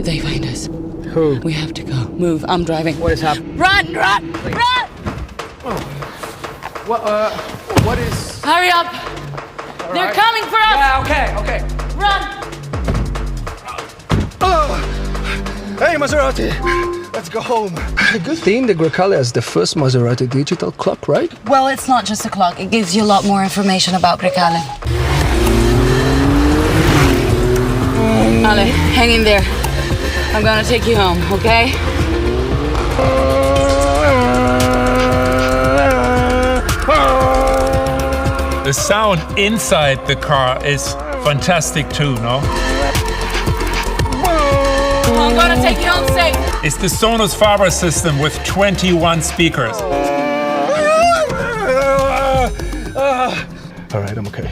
did they find us? Who? We have to go. Move. I'm driving. What has happened? Run! Run! Run! What is... Hurry up! They're right. coming for us! Yeah, okay. Run! Hey, Maserati! Let's go home. A good thing the Grecale is the first Maserati digital clock, right? Well, it's not just a clock. It gives you a lot more information about Grecale. Ale, hang in there. I'm gonna take you home, okay? The sound inside the car is fantastic too, no? I'm gonna take you home safe. It's the Sonos Faber system with 21 speakers. All right, I'm okay.